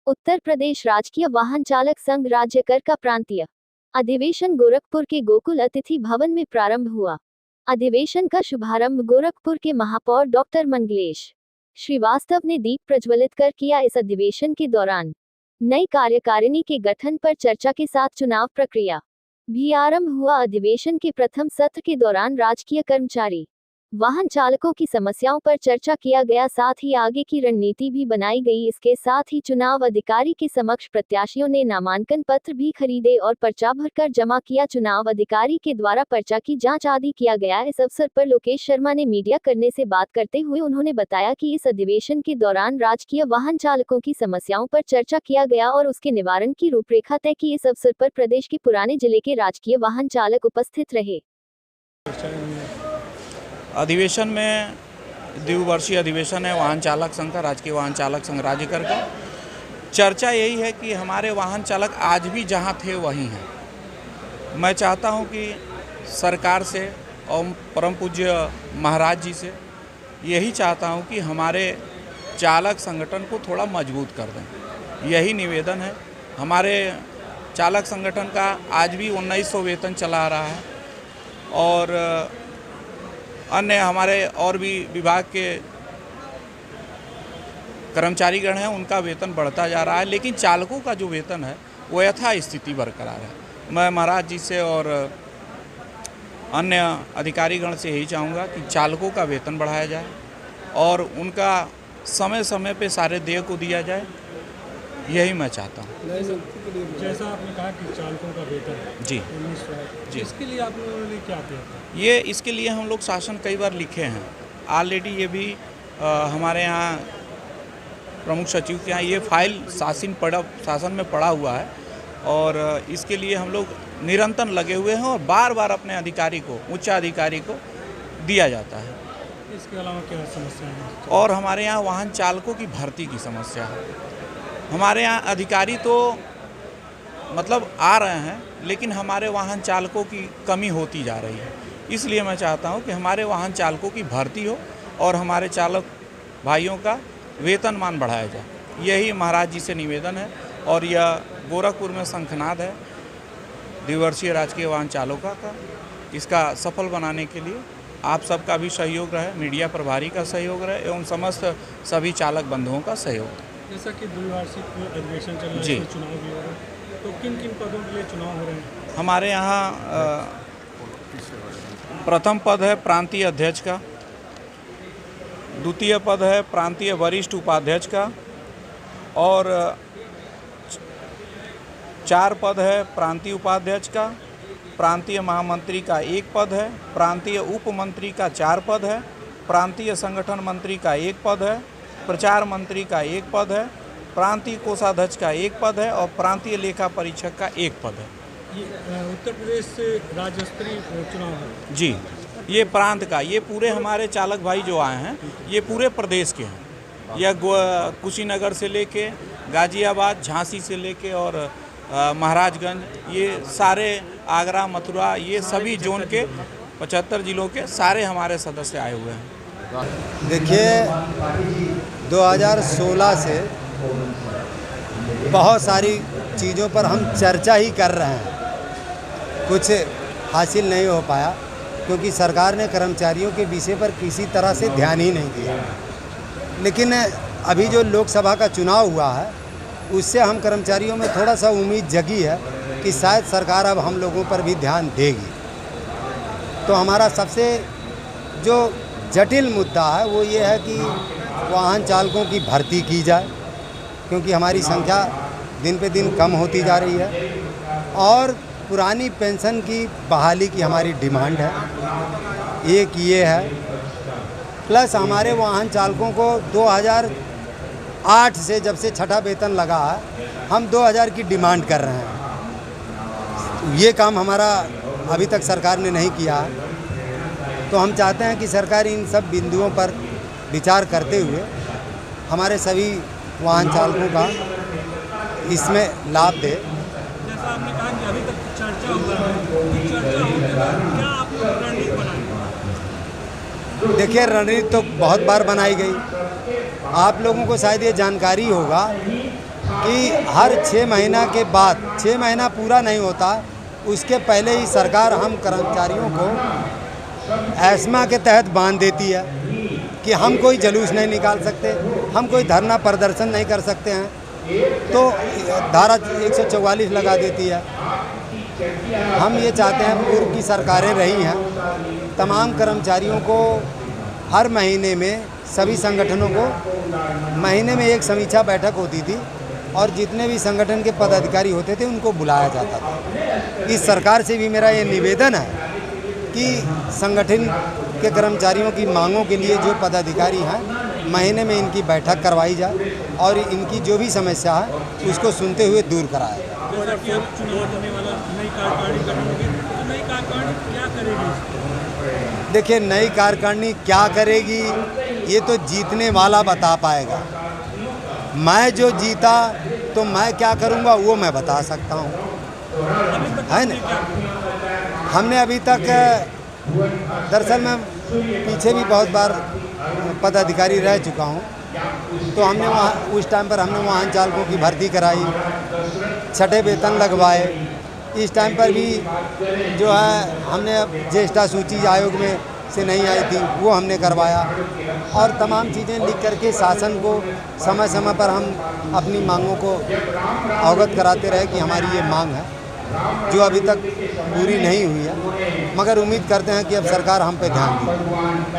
उत्तर प्रदेश राजकीय वाहन चालक संघ राज्यकर का प्रांतीय अधिवेशन गोरखपुर के गोकुल अतिथि भवन में प्रारंभ हुआ। अधिवेशन का शुभारंभ गोरखपुर के महापौर डॉक्टर मंगलेश श्रीवास्तव ने दीप प्रज्वलित कर किया। इस अधिवेशन के दौरान नई कार्यकारिणी के गठन पर चर्चा के साथ चुनाव प्रक्रिया भी आरंभ हुआ। अधिवेशन के प्रथम सत्र के दौरान राजकीय कर्मचारी वाहन चालकों की समस्याओं पर चर्चा किया गया, साथ ही आगे की रणनीति भी बनाई गई। इसके साथ ही चुनाव अधिकारी के समक्ष प्रत्याशियों ने नामांकन पत्र भी खरीदे और पर्चा भरकर जमा किया। चुनाव अधिकारी के द्वारा पर्चा की जांच आदि किया गया। इस अवसर पर लोकेश शर्मा ने मीडिया कर्मी से बात करते हुए उन्होंने बताया कि इस अधिवेशन के दौरान राजकीय वाहन चालकों की समस्याओं पर चर्चा किया गया और उसके निवारण की रूपरेखा तय की। इस अवसर पर प्रदेश के पुराने जिले के राजकीय वाहन चालक उपस्थित रहे। अधिवेशन में द्विवर्षीय अधिवेशन है वाहन चालक संघ का, राजकीय वाहन चालक संघ राज्यकर का। चर्चा यही है कि हमारे वाहन चालक आज भी जहां थे वहीं हैं। मैं चाहता हूं कि सरकार से और परम पूज्य महाराज जी से यही चाहता हूं कि हमारे चालक संगठन को थोड़ा मजबूत कर दें। यही निवेदन है। हमारे चालक संगठन का आज भी 1900 वेतन चला रहा है और अन्य हमारे और भी विभाग के कर्मचारीगण हैं, उनका वेतन बढ़ता जा रहा है, लेकिन चालकों का जो वेतन है वो यथास्थिति बरकरार है। मैं महाराज जी से और अन्य अधिकारीगण से यही चाहूँगा कि चालकों का वेतन बढ़ाया जाए और उनका समय समय पे सारे देय को दिया जाए। यही मैं चाहता हूँ। जैसा आपने कहा कि चालकों का वेतन जी जी, इसके लिए आप लोगों ने क्या किया? ये इसके लिए हम लोग शासन कई बार लिखे हैं ऑलरेडी। ये भी हमारे यहाँ प्रमुख सचिव के यहाँ ये फाइल शासन में पड़ा हुआ है और इसके लिए हम लोग निरंतर लगे हुए हैं और बार बार अपने अधिकारी को, उच्च अधिकारी को दिया जाता है। इसके अलावा क्या समस्या है? और हमारे यहाँ वाहन चालकों की भर्ती की समस्या है। हमारे यहाँ अधिकारी तो मतलब आ रहे हैं, लेकिन हमारे वाहन चालकों की कमी होती जा रही है। इसलिए मैं चाहता हूं कि हमारे वाहन चालकों की भर्ती हो और हमारे चालक भाइयों का वेतनमान बढ़ाया जाए। यही महाराज जी से निवेदन है और यह गोरखपुर में शंखनाद है द्विवर्षीय राजकीय वाहन चालकों का। इसका सफल बनाने के लिए आप सबका भी सहयोग रहे, मीडिया प्रभारी का सहयोग रहे एवं समस्त सभी चालक बंधुओं का सहयोग रहे। जैसा कि द्विवार्षिक अधिवेशन चल रहा है, चुनाव भी हो रहा है, तो किन किन पदों के लिए चुनाव हो रहे हैं? हमारे यहाँ प्रथम पद है प्रांतीय अध्यक्ष का, द्वितीय पद है प्रांतीय वरिष्ठ उपाध्यक्ष का और 4 पद है प्रांतीय उपाध्यक्ष का, प्रांतीय महामंत्री का 1 पद है, प्रांतीय उप मंत्री का 4 पद है, प्रांतीय संगठन मंत्री का 1 पद है, प्रचार मंत्री का 1 पद है, प्रांतीय कोषाध्यक्ष का 1 पद है और प्रांतीय लेखा परीक्षक का 1 पद है। ये उत्तर प्रदेश से राज्य स्तरीय चुनाव है जी। ये प्रांत का, ये पूरे हमारे चालक भाई जो आए हैं ये पूरे प्रदेश के हैं। यह कुशीनगर से लेके गाजियाबाद, झांसी से लेके और महाराजगंज, ये सारे आगरा, मथुरा, ये सभी जोन के 75 जिलों के सारे हमारे सदस्य आए हुए हैं। देखिए 2016 से बहुत सारी चीज़ों पर हम चर्चा ही कर रहे हैं, कुछ हासिल नहीं हो पाया क्योंकि सरकार ने कर्मचारियों के विषय पर किसी तरह से ध्यान ही नहीं दिया। लेकिन अभी जो लोकसभा का चुनाव हुआ है उससे हम कर्मचारियों में थोड़ा सा उम्मीद जगी है कि शायद सरकार अब हम लोगों पर भी ध्यान देगी। तो हमारा सबसे जो जटिल मुद्दा है वो ये है कि वाहन चालकों की भर्ती की जाए, क्योंकि हमारी संख्या दिन पे दिन कम होती जा रही है और पुरानी पेंशन की बहाली की हमारी डिमांड है। एक ये है, प्लस हमारे वाहन चालकों को 2008 से जब से छठा वेतन लगा है हम 2000 की डिमांड कर रहे हैं। ये काम हमारा अभी तक सरकार ने नहीं किया है। तो हम चाहते हैं कि सरकार इन सब बिंदुओं पर विचार करते हुए हमारे सभी वाहन चालकों का इसमें लाभ दे। जैसा आपने कहा कि अभी तक चर्चा हुआ है, चर्चा होने के बाद क्या आप रणनीति बनाएंगे? देखिए रणनीति तो बहुत बार बनाई गई। आप लोगों को शायद ये जानकारी होगा कि हर 6 महीना के बाद 6 महीना पूरा नहीं होता उसके पहले ही सरकार हम कर्मचारियों को एस्मा के तहत बांध देती है कि हम कोई जुलूस नहीं निकाल सकते, हम कोई धरना प्रदर्शन नहीं कर सकते हैं, तो धारा 144 लगा देती है। हम ये चाहते हैं, पूर्व की सरकारें रही हैं, तमाम कर्मचारियों को हर महीने में सभी संगठनों को महीने में एक समीक्षा बैठक होती थी और जितने भी संगठन के पदाधिकारी होते थे उनको बुलाया जाता था। इस सरकार से भी मेरा ये निवेदन है कि संगठन के कर्मचारियों की मांगों के लिए जो पदाधिकारी हैं महीने में इनकी बैठक करवाई जाए और इनकी जो भी समस्या है उसको सुनते हुए दूर कराया जाए। जैसा कि अब चुनाव होने वाला, नई कार्यकारिणी गठन होगी, तो नई कार्यकारिणी क्या करेगी? देखिए, नई कार्यकारिणी क्या करेगी ये तो जीतने वाला बता पाएगा। मैं जो जीता तो मैं क्या करूँगा वो मैं बता सकता हूँ, है ना। हमने अभी तक दरअसल मैं पीछे भी बहुत बार पदाधिकारी रह चुका हूँ, तो हमने वहाँ उस टाइम पर हमने वाहन चालकों की भर्ती कराई, छठे वेतन लगवाए। इस टाइम पर भी जो है हमने अब ज्येष्ठता सूची आयोग में से नहीं आई थी वो हमने करवाया और तमाम चीज़ें लिख करके शासन को समय समय पर हम अपनी मांगों को अवगत कराते रहे कि हमारी ये मांग है जो अभी तक पूरी नहीं हुई है, मगर उम्मीद करते हैं कि अब सरकार हम पे ध्यान देगी।